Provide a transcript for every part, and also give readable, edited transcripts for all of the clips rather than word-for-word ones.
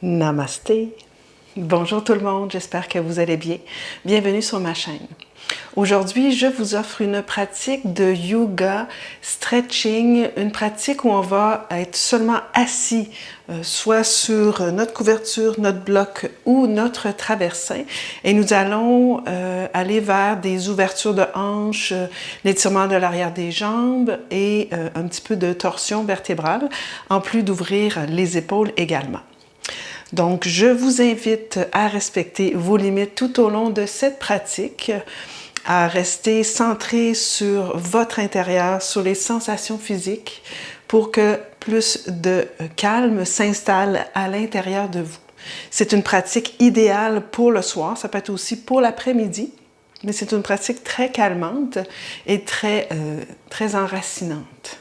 Namasté. Bonjour tout le monde, j'espère que vous allez bien. Bienvenue sur ma chaîne. Aujourd'hui, je vous offre une pratique de yoga stretching, une pratique où on va être seulement assis, soit sur notre couverture, notre bloc ou notre traversin. Et nous allons aller vers des ouvertures de hanches, l'étirement de l'arrière des jambes et un petit peu de torsion vertébrale, en plus d'ouvrir les épaules également. Donc, je vous invite à respecter vos limites tout au long de cette pratique, à rester centré sur votre intérieur, sur les sensations physiques, pour que plus de calme s'installe à l'intérieur de vous. C'est une pratique idéale pour le soir, ça peut être aussi pour l'après-midi, mais c'est une pratique très calmante et très enracinante.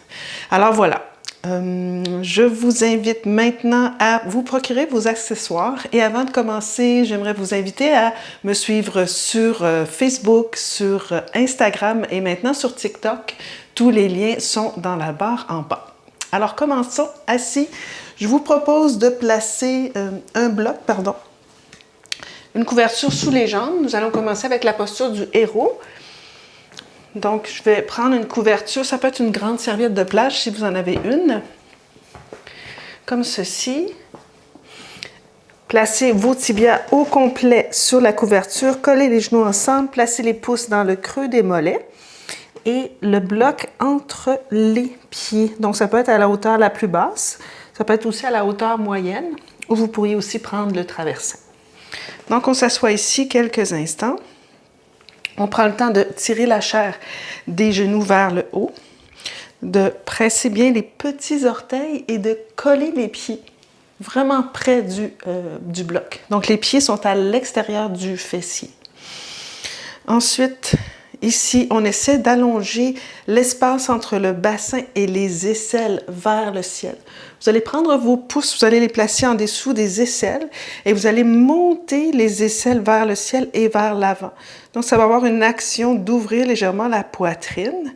Alors voilà. Je vous invite maintenant à vous procurer vos accessoires et avant de commencer, j'aimerais vous inviter à me suivre sur Facebook, sur Instagram et maintenant sur TikTok. Tous les liens sont dans la barre en bas. Alors commençons assis. Je vous propose de placer une couverture sous les jambes. Nous allons commencer avec la posture du héros. Donc, je vais prendre une couverture, ça peut être une grande serviette de plage si vous en avez une, comme ceci. Placez vos tibias au complet sur la couverture, collez les genoux ensemble, placez les pouces dans le creux des mollets et le bloc entre les pieds. Donc, ça peut être à la hauteur la plus basse, ça peut être aussi à la hauteur moyenne, ou vous pourriez aussi prendre le traversin. Donc, on s'assoit ici quelques instants. On prend le temps de tirer la chair des genoux vers le haut, de presser bien les petits orteils et de coller les pieds vraiment près du bloc. Donc, les pieds sont à l'extérieur du fessier. Ensuite, ici, on essaie d'allonger l'espace entre le bassin et les aisselles vers le ciel. Vous allez prendre vos pouces, vous allez les placer en dessous des aisselles et vous allez monter les aisselles vers le ciel et vers l'avant. Donc, ça va avoir une action d'ouvrir légèrement la poitrine.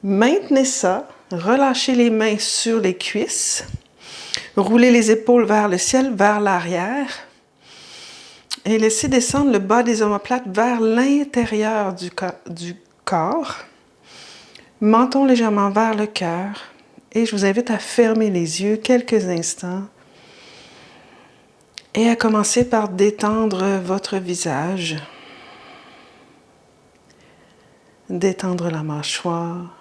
Maintenez ça, relâchez les mains sur les cuisses, roulez les épaules vers le ciel, vers l'arrière et laissez descendre le bas des omoplates vers l'intérieur du corps. Menton légèrement vers le cœur. Et je vous invite à fermer les yeux quelques instants et à commencer par détendre votre visage, détendre la mâchoire,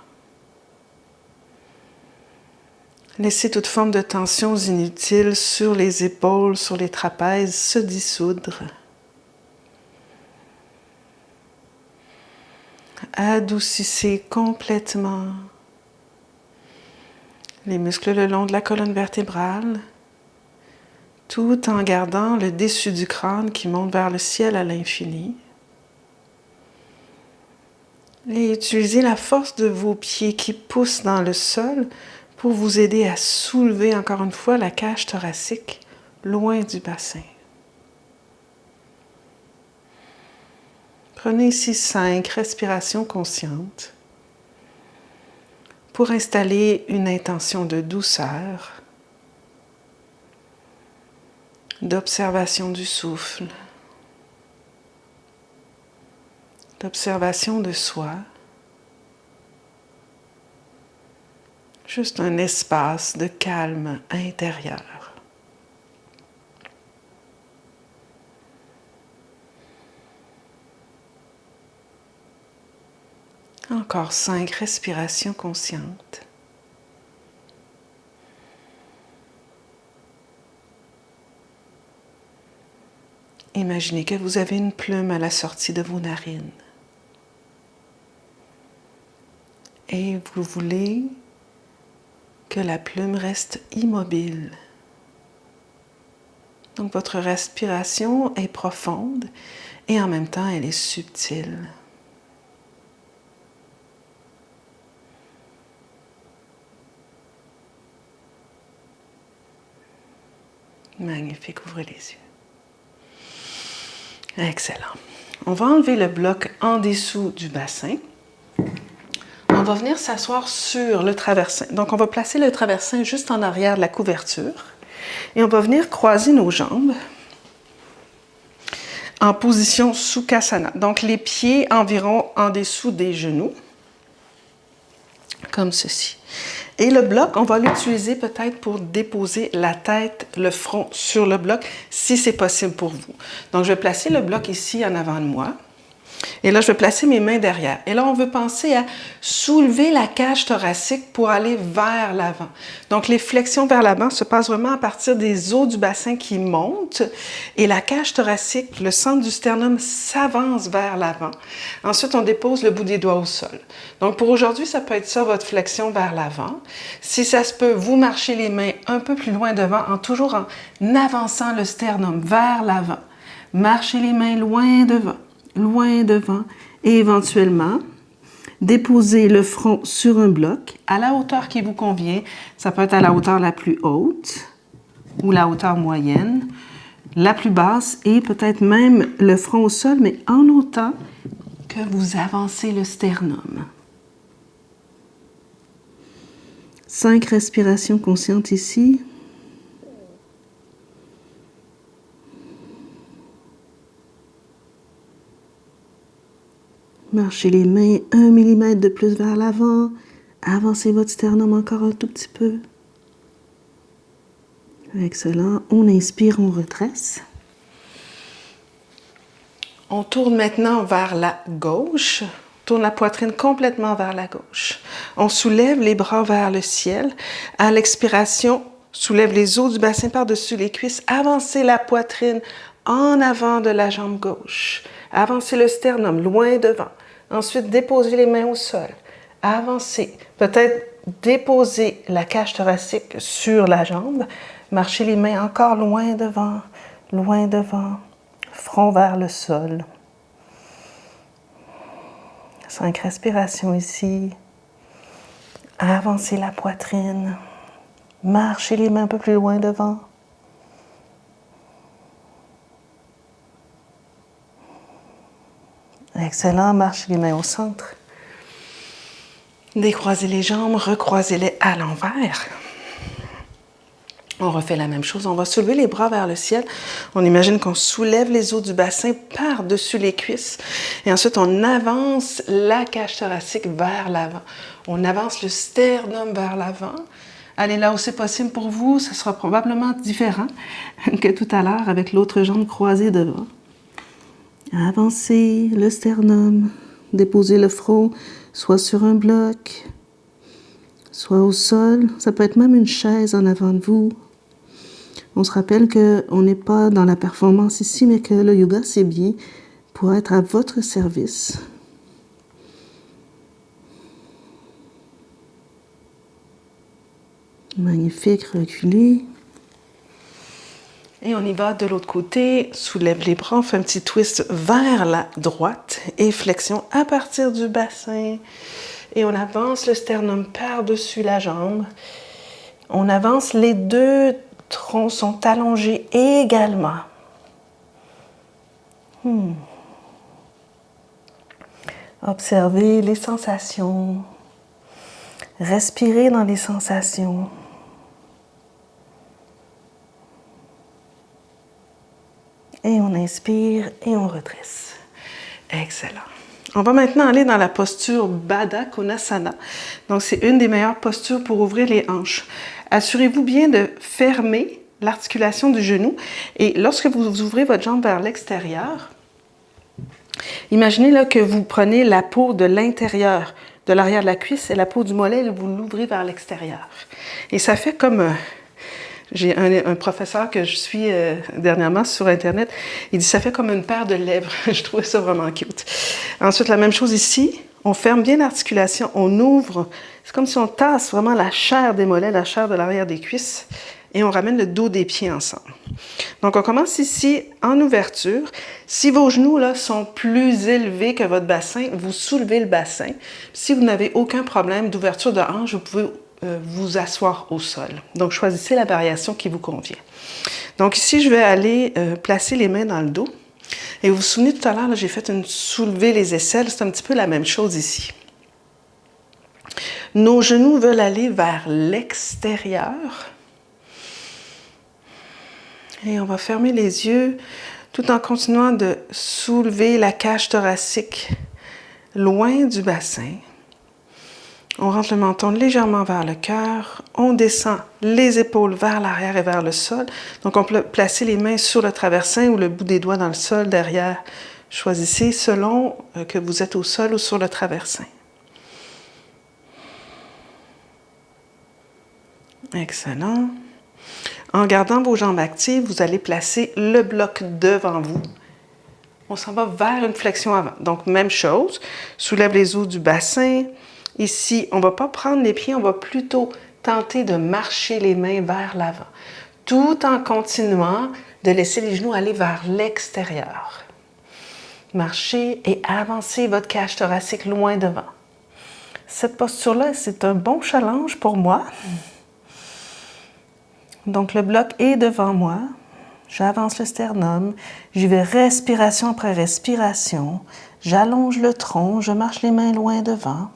laissez toute forme de tensions inutiles sur les épaules, sur les trapèzes se dissoudre. Adoucissez complètement les muscles le long de la colonne vertébrale, tout en gardant le dessus du crâne qui monte vers le ciel à l'infini. Et utilisez la force de vos pieds qui poussent dans le sol pour vous aider à soulever encore une fois la cage thoracique loin du bassin. Prenez ici 5 respirations conscientes pour installer une intention de douceur, d'observation du souffle, d'observation de soi, juste un espace de calme intérieur. Encore 5 respirations conscientes. Imaginez que vous avez une plume à la sortie de vos narines. Et vous voulez que la plume reste immobile. Donc votre respiration est profonde et en même temps elle est subtile. Magnifique, ouvrez les yeux. Excellent. On va enlever le bloc en dessous du bassin. On va venir s'asseoir sur le traversin. Donc, on va placer le traversin juste en arrière de la couverture. Et on va venir croiser nos jambes en position Sukhasana. Donc, les pieds environ en dessous des genoux, comme ceci. Et le bloc, on va l'utiliser peut-être pour déposer la tête, le front sur le bloc, si c'est possible pour vous. Donc, je vais placer le bloc ici en avant de moi. Et là, je vais placer mes mains derrière. Et là, on veut penser à soulever la cage thoracique pour aller vers l'avant. Donc, les flexions vers l'avant se passent vraiment à partir des os du bassin qui montent et la cage thoracique, le centre du sternum s'avance vers l'avant. Ensuite, on dépose le bout des doigts au sol. Donc, pour aujourd'hui, ça peut être ça, votre flexion vers l'avant. Si ça se peut, vous marchez les mains un peu plus loin devant, toujours en avançant le sternum vers l'avant. Marchez les mains loin devant et éventuellement déposez le front sur un bloc à la hauteur qui vous convient. Ça peut être à la hauteur la plus haute ou la hauteur moyenne, la plus basse et peut-être même le front au sol, mais en autant que vous avancez le sternum. 5 respirations conscientes ici. Marchez les mains 1 mm de plus vers l'avant. Avancez votre sternum encore un tout petit peu. Excellent. On inspire, on redresse. On tourne maintenant vers la gauche. Tourne la poitrine complètement vers la gauche. On soulève les bras vers le ciel. À l'expiration, soulève les os du bassin par-dessus les cuisses. Avancez la poitrine en avant de la jambe gauche. Avancez le sternum loin devant. Ensuite, déposez les mains au sol. Avancez. Peut-être déposer la cage thoracique sur la jambe. Marchez les mains encore loin devant. Front vers le sol. 5 respirations ici. Avancez la poitrine. Marchez les mains un peu plus loin devant. Excellent, marchez les mains au centre. Décroisez les jambes, recroisez-les à l'envers. On refait la même chose, on va soulever les bras vers le ciel. On imagine qu'on soulève les os du bassin par-dessus les cuisses. Et ensuite, on avance la cage thoracique vers l'avant. On avance le sternum vers l'avant. Allez là où c'est possible pour vous, ce sera probablement différent que tout à l'heure avec l'autre jambe croisée devant. Avancez le sternum, déposez le front soit sur un bloc, soit au sol. Ça peut être même une chaise en avant de vous. On se rappelle qu'on n'est pas dans la performance ici, mais que le yoga, c'est bien pour être à votre service. Magnifique, reculez. Et on y va de l'autre côté, soulève les bras, on fait un petit twist vers la droite et flexion à partir du bassin. Et on avance le sternum par-dessus la jambe. On avance, les deux troncs sont allongés également. Observez les sensations. Respirez dans les sensations. Et on inspire et on redresse. Excellent. On va maintenant aller dans la posture Baddha Konasana. Donc, c'est une des meilleures postures pour ouvrir les hanches. Assurez-vous bien de fermer l'articulation du genou. Et lorsque vous ouvrez votre jambe vers l'extérieur, imaginez là, que vous prenez la peau de l'intérieur, de l'arrière de la cuisse et la peau du mollet, et vous l'ouvrez vers l'extérieur. Et ça fait comme... J'ai un professeur que je suis dernièrement sur Internet, il dit ça fait comme une paire de lèvres. Je trouvais ça vraiment cute. Ensuite, la même chose ici, on ferme bien l'articulation, on ouvre, c'est comme si on tasse vraiment la chair des mollets, la chair de l'arrière des cuisses et on ramène le dos des pieds ensemble. Donc, on commence ici en ouverture. Si vos genoux là, sont plus élevés que votre bassin, vous soulevez le bassin. Si vous n'avez aucun problème d'ouverture de hanche, vous pouvez vous asseoir au sol. Donc, choisissez la variation qui vous convient. Donc, ici, je vais aller placer les mains dans le dos. Et vous vous souvenez, tout à l'heure, j'ai fait une soulever les aisselles. C'est un petit peu la même chose ici. Nos genoux veulent aller vers l'extérieur. Et on va fermer les yeux tout en continuant de soulever la cage thoracique loin du bassin. On rentre le menton légèrement vers le cœur. On descend les épaules vers l'arrière et vers le sol. Donc, on peut placer les mains sur le traversin ou le bout des doigts dans le sol derrière. Choisissez selon que vous êtes au sol ou sur le traversin. Excellent. En gardant vos jambes actives, vous allez placer le bloc devant vous. On s'en va vers une flexion avant. Donc, même chose. Soulève les os du bassin. Ici, on ne va pas prendre les pieds, on va plutôt tenter de marcher les mains vers l'avant, tout en continuant de laisser les genoux aller vers l'extérieur. Marchez et avancez votre cage thoracique loin devant. Cette posture-là, c'est un bon challenge pour moi. Donc, le bloc est devant moi. J'avance le sternum. J'y vais respiration après respiration. J'allonge le tronc. Je marche les mains loin devant.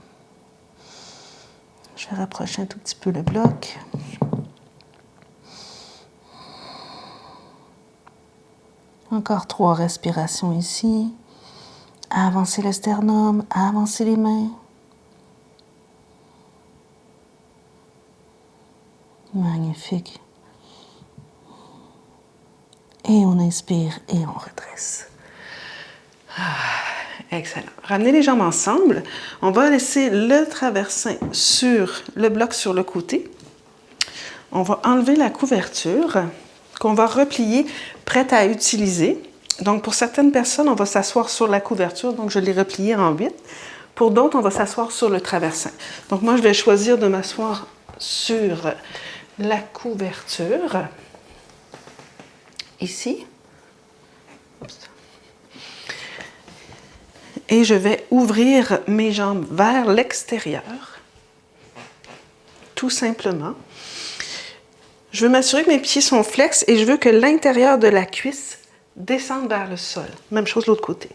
Je vais rapprocher un tout petit peu le bloc. Encore 3 respirations ici. Avancez le sternum, avancez les mains. Magnifique. Et on inspire et on redresse. Excellent. Ramenez les jambes ensemble. On va laisser le traversin sur le bloc sur le côté. On va enlever la couverture qu'on va replier, prête à utiliser. Donc, pour certaines personnes, on va s'asseoir sur la couverture. Donc, je l'ai repliée en 8. Pour d'autres, on va s'asseoir sur le traversin. Donc, moi, je vais choisir de m'asseoir sur la couverture. Ici. Oups. Et je vais ouvrir mes jambes vers l'extérieur, tout simplement. Je veux m'assurer que mes pieds sont flex et je veux que l'intérieur de la cuisse descende vers le sol. Même chose de l'autre côté.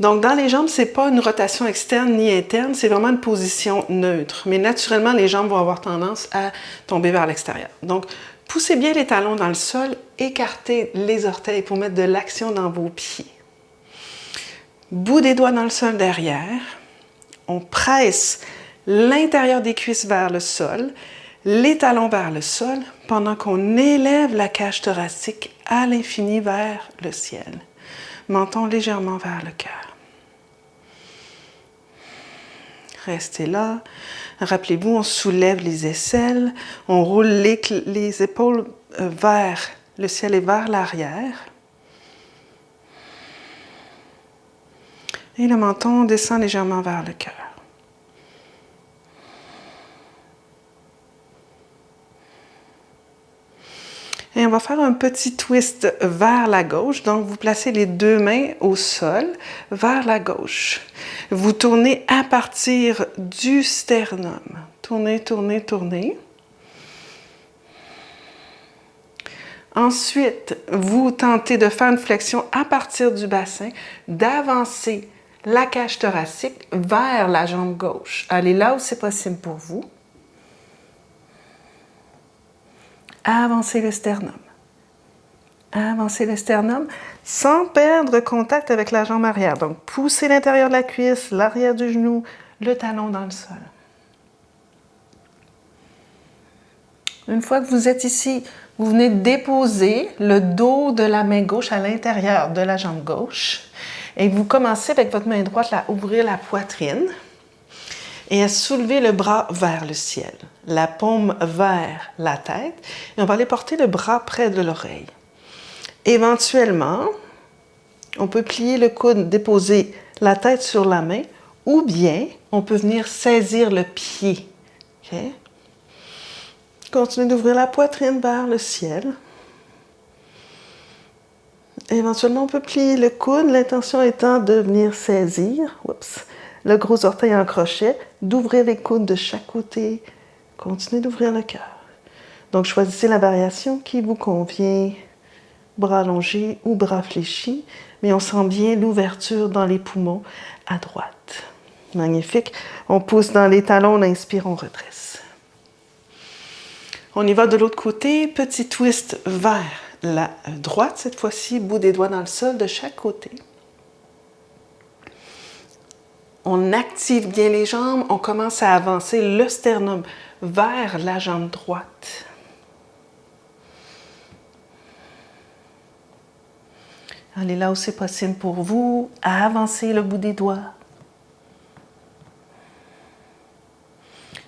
Donc, dans les jambes, ce n'est pas une rotation externe ni interne, c'est vraiment une position neutre. Mais naturellement, les jambes vont avoir tendance à tomber vers l'extérieur. Donc, poussez bien les talons dans le sol, écartez les orteils pour mettre de l'action dans vos pieds. Bout des doigts dans le sol derrière. On presse l'intérieur des cuisses vers le sol, les talons vers le sol, pendant qu'on élève la cage thoracique à l'infini vers le ciel. Menton légèrement vers le cœur. Restez là. Rappelez-vous, on soulève les aisselles, on roule les épaules vers le ciel et vers l'arrière. Et le menton descend légèrement vers le cœur. Et on va faire un petit twist vers la gauche. Donc, vous placez les 2 mains au sol, vers la gauche. Vous tournez à partir du sternum. Tournez, tournez, tournez. Ensuite, vous tentez de faire une flexion à partir du bassin, d'avancer la cage thoracique vers la jambe gauche. Allez là où c'est possible pour vous. Avancez le sternum. Avancez le sternum sans perdre contact avec la jambe arrière. Donc, poussez l'intérieur de la cuisse, l'arrière du genou, le talon dans le sol. Une fois que vous êtes ici, vous venez déposer le dos de la main gauche à l'intérieur de la jambe gauche. Et vous commencez avec votre main droite à ouvrir la poitrine et à soulever le bras vers le ciel, la paume vers la tête. Et on va aller porter le bras près de l'oreille. Éventuellement, on peut plier le coude, déposer la tête sur la main, ou bien on peut venir saisir le pied. Okay? Continuez d'ouvrir la poitrine vers le ciel. Éventuellement, on peut plier le coude, l'intention étant de venir saisir le gros orteil en crochet, d'ouvrir les coudes de chaque côté. Continuez d'ouvrir le cœur. Donc, choisissez la variation qui vous convient, bras allongés ou bras fléchis, mais on sent bien l'ouverture dans les poumons à droite. Magnifique. On pousse dans les talons, on inspire, on redresse. On y va de l'autre côté, petit twist vers la droite cette fois-ci, bout des doigts dans le sol de chaque côté. On active bien les jambes, on commence à avancer le sternum vers la jambe droite. Allez là où c'est possible pour vous, à avancer le bout des doigts.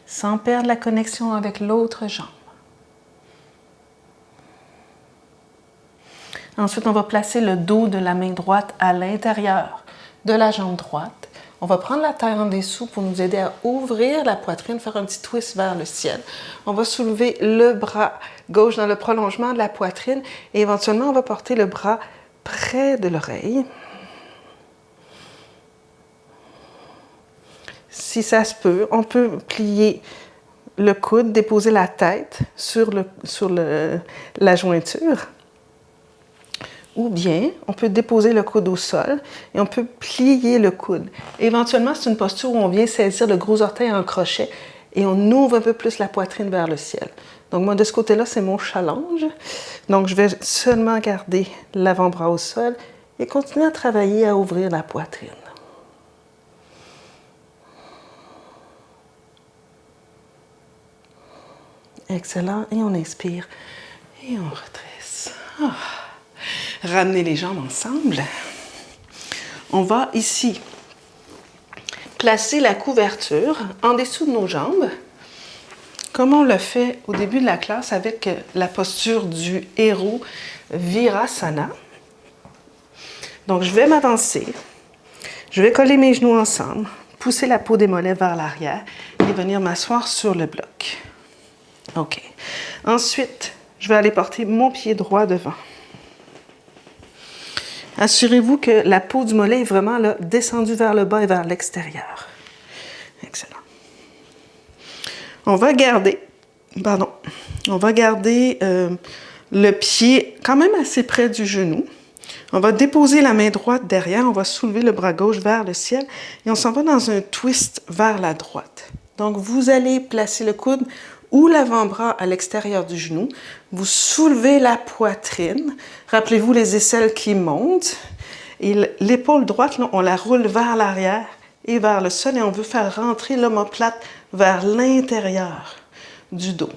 Sans perdre la connexion avec l'autre jambe. Ensuite, on va placer le dos de la main droite à l'intérieur de la jambe droite. On va prendre la taille en dessous pour nous aider à ouvrir la poitrine, faire un petit twist vers le ciel. On va soulever le bras gauche dans le prolongement de la poitrine et éventuellement, on va porter le bras près de l'oreille. Si ça se peut, on peut plier le coude, déposer la tête sur la jointure. Ou bien, on peut déposer le coude au sol et on peut plier le coude. Éventuellement, c'est une posture où on vient saisir le gros orteil en crochet et on ouvre un peu plus la poitrine vers le ciel. Donc moi, de ce côté-là, c'est mon challenge. Donc, je vais seulement garder l'avant-bras au sol et continuer à travailler à ouvrir la poitrine. Excellent. Et on inspire et on redresse. Ah. Ramenez les jambes ensemble. On va ici placer la couverture en dessous de nos jambes, comme on l'a fait au début de la classe avec la posture du héros Virasana. Donc, je vais m'avancer. Je vais coller mes genoux ensemble, pousser la peau des mollets vers l'arrière et venir m'asseoir sur le bloc. OK. Ensuite, je vais aller porter mon pied droit devant. Assurez-vous que la peau du mollet est vraiment là, descendue vers le bas et vers l'extérieur. Excellent. On va garder le pied quand même assez près du genou. On va déposer la main droite derrière, on va soulever le bras gauche vers le ciel et on s'en va dans un twist vers la droite. Donc, vous allez placer le coude ou l'avant-bras à l'extérieur du genou. Vous soulevez la poitrine. Rappelez-vous les aisselles qui montent. Et l'épaule droite, là, on la roule vers l'arrière et vers le sol et on veut faire rentrer l'omoplate vers l'intérieur du dos.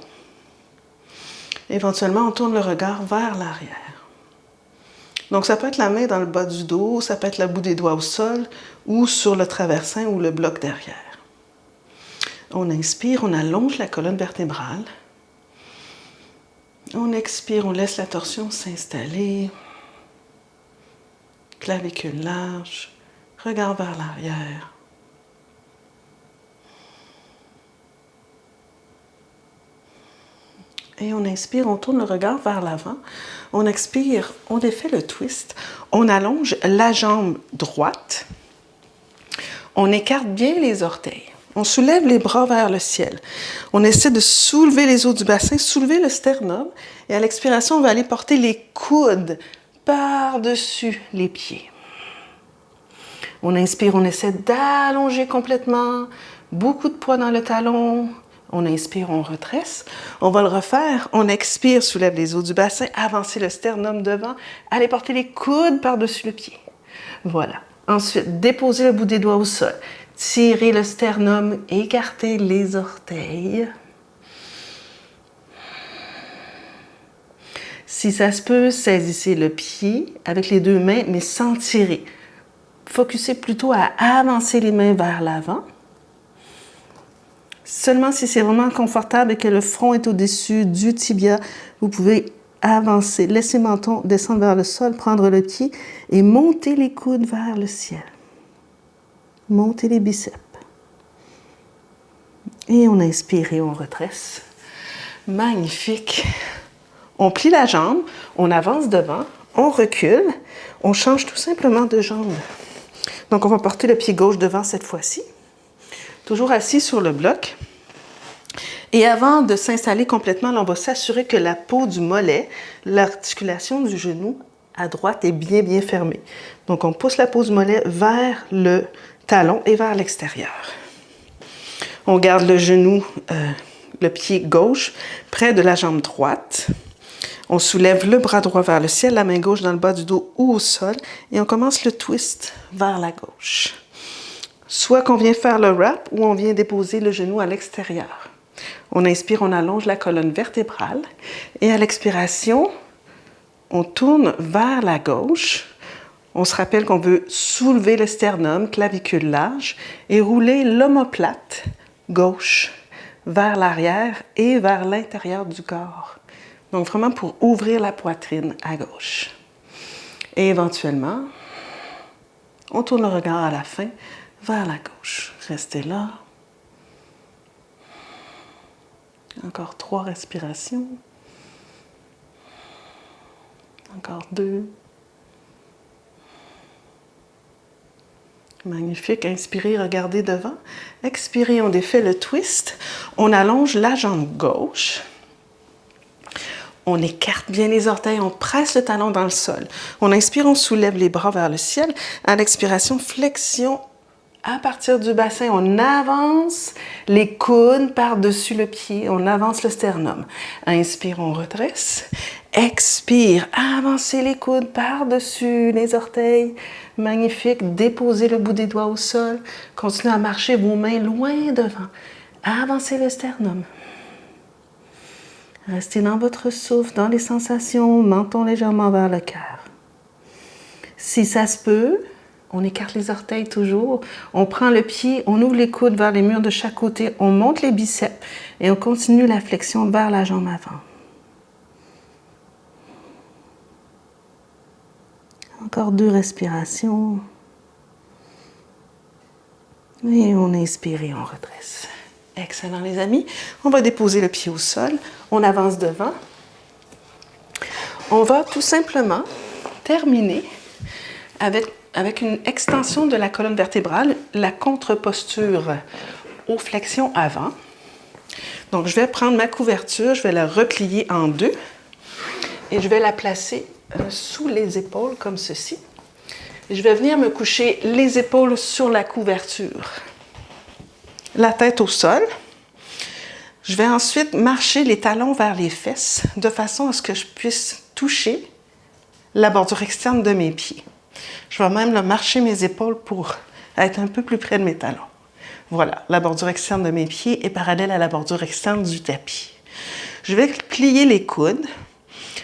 Éventuellement, on tourne le regard vers l'arrière. Donc, ça peut être la main dans le bas du dos, ça peut être le bout des doigts au sol ou sur le traversin ou le bloc derrière. On inspire, on allonge la colonne vertébrale. On expire, on laisse la torsion s'installer. Clavicule large, regard vers l'arrière. Et on inspire, on tourne le regard vers l'avant. On expire, on défait le twist. On allonge la jambe droite. On écarte bien les orteils. On soulève les bras vers le ciel. On essaie de soulever les os du bassin, soulever le sternum. Et à l'expiration, on va aller porter les coudes par-dessus les pieds. On inspire, on essaie d'allonger complètement. Beaucoup de poids dans le talon. On inspire, on redresse. On va le refaire. On expire, soulève les os du bassin, avancer le sternum devant. Allez porter les coudes par-dessus le pied. Voilà. Ensuite, déposer le bout des doigts au sol. Tirez le sternum, écartez les orteils. Si ça se peut, saisissez le pied avec les deux mains, mais sans tirer. Focussez plutôt à avancer les mains vers l'avant. Seulement si c'est vraiment confortable et que le front est au-dessus du tibia, vous pouvez avancer. Laissez le menton descendre vers le sol, prendre le pied et monter les coudes vers le ciel. Montez les biceps. Et on inspire et on redresse. Magnifique. On plie la jambe, on avance devant, on recule, on change tout simplement de jambe. Donc, on va porter le pied gauche devant cette fois-ci. Toujours assis sur le bloc. Et avant de s'installer complètement, là, on va s'assurer que la peau du mollet, l'articulation du genou à droite est bien fermée. Donc, on pousse la peau du mollet vers le talon et vers l'extérieur. On garde le genou, le pied gauche, près de la jambe droite. On soulève le bras droit vers le ciel, la main gauche dans le bas du dos ou au sol, et on commence le twist vers la gauche. Soit qu'on vient faire le wrap ou on vient déposer le genou à l'extérieur. On inspire, on allonge la colonne vertébrale, et à l'expiration, on tourne vers la gauche. On se rappelle qu'on veut soulever le sternum, clavicule large, et rouler l'omoplate gauche vers l'arrière et vers l'intérieur du corps. Donc vraiment pour ouvrir la poitrine à gauche. Et éventuellement, on tourne le regard à la fin vers la gauche. Restez là. Encore 3 respirations. Encore 2. Magnifique. Inspirez, regardez devant. Expirez, on défait le twist. On allonge la jambe gauche. On écarte bien les orteils, on presse le talon dans le sol. On inspire, on soulève les bras vers le ciel. À l'expiration, flexion à partir du bassin. On avance les coudes par-dessus le pied. On avance le sternum. Inspire, on redresse. Expire, avancez les coudes par-dessus les orteils. Magnifique. Déposez le bout des doigts au sol. Continuez à marcher vos mains loin devant. Avancez le sternum. Restez dans votre souffle, dans les sensations, menton légèrement vers le cœur. Si ça se peut, on écarte les orteils toujours. On prend le pied, on ouvre les coudes vers les murs de chaque côté, on monte les biceps et on continue la flexion vers la jambe avant. Encore 2 respirations. Et on inspire et on redresse. Excellent les amis. On va déposer le pied au sol. On avance devant. On va tout simplement terminer avec une extension de la colonne vertébrale, la contre-posture aux flexions avant. Donc, je vais prendre ma couverture, je vais la replier en 2 et je vais la placer sous les épaules comme ceci. Et je vais venir me coucher les épaules sur la couverture. La tête au sol. Je vais ensuite marcher les talons vers les fesses de façon à ce que je puisse toucher la bordure externe de mes pieds. Je vais même marcher mes épaules pour être un peu plus près de mes talons. Voilà, la bordure externe de mes pieds est parallèle à la bordure externe du tapis. Je vais plier les coudes.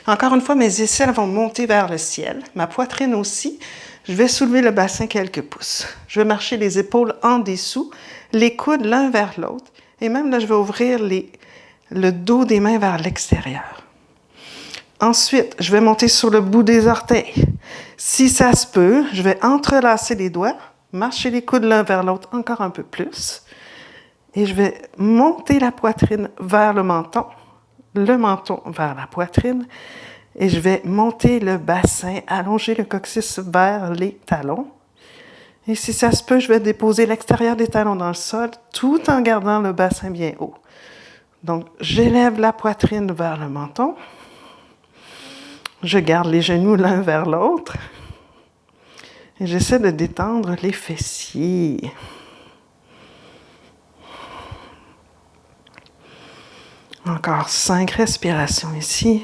Encore une fois, mes aisselles vont monter vers le ciel, ma poitrine aussi. Je vais soulever le bassin quelques pouces. Je vais marcher les épaules en dessous, les coudes l'un vers l'autre. Et même là, je vais ouvrir le dos des mains vers l'extérieur. Ensuite, je vais monter sur le bout des orteils. Si ça se peut, je vais entrelacer les doigts, marcher les coudes l'un vers l'autre encore un peu plus. Et je vais monter la poitrine vers le menton vers la poitrine. Et je vais monter le bassin, allonger le coccyx vers les talons. Et si ça se peut, je vais déposer l'extérieur des talons dans le sol tout en gardant le bassin bien haut. Donc, j'élève la poitrine vers le menton. Je garde les genoux l'un vers l'autre. Et j'essaie de détendre les fessiers. Encore 5 respirations ici.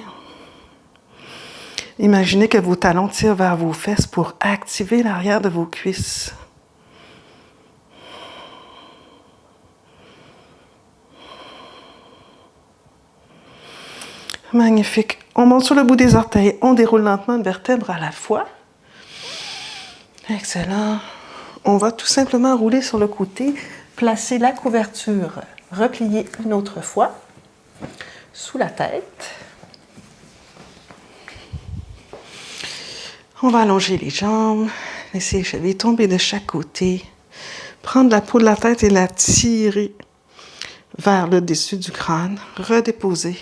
Imaginez que vos talons tirent vers vos fesses pour activer l'arrière de vos cuisses. Magnifique. On monte sur le bout des orteils. On déroule lentement une vertèbre à la fois. Excellent. On va tout simplement rouler sur le côté, placer la couverture, replier une autre fois sous la tête. On va allonger les jambes, laisser les chevilles tomber de chaque côté, prendre la peau de la tête et la tirer vers le dessus du crâne, redéposer.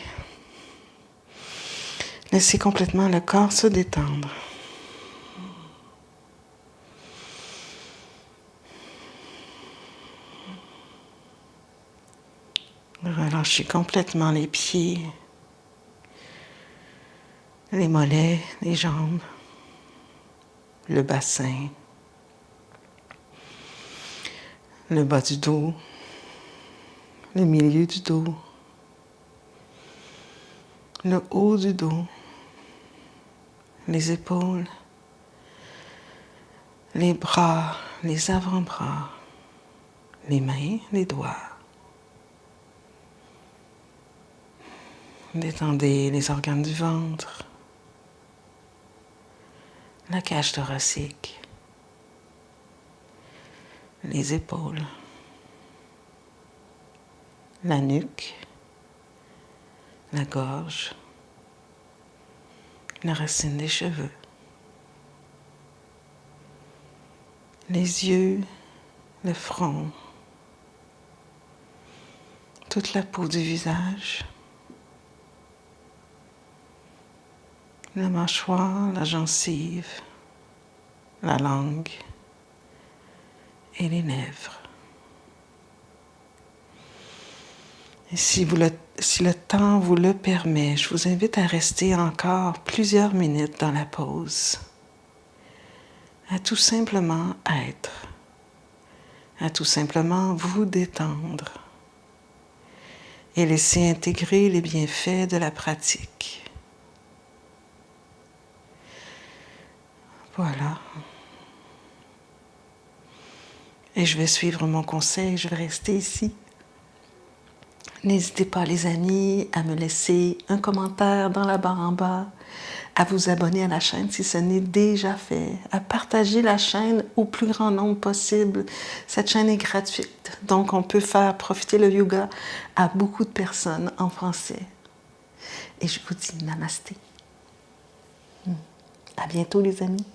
Laissez complètement le corps se détendre. Relâchez complètement les pieds, les mollets, les jambes, le bassin, le bas du dos, le milieu du dos, le haut du dos, les épaules, les bras, les avant-bras, les mains, les doigts. Détendez les organes du ventre, la cage thoracique, les épaules, la nuque, la gorge, la racine des cheveux, les yeux, le front, toute la peau du visage, la mâchoire, la gencive, la langue et les lèvres. Et si le temps vous le permet, je vous invite à rester encore plusieurs minutes dans la pause, à tout simplement être, à tout simplement vous détendre et laisser intégrer les bienfaits de la pratique. Voilà. Et je vais suivre mon conseil, je vais rester ici. N'hésitez pas, les amis, à me laisser un commentaire dans la barre en bas, à vous abonner à la chaîne si ce n'est déjà fait, à partager la chaîne au plus grand nombre possible. Cette chaîne est gratuite, donc on peut faire profiter le yoga à beaucoup de personnes en français. Et je vous dis namasté. À bientôt, les amis.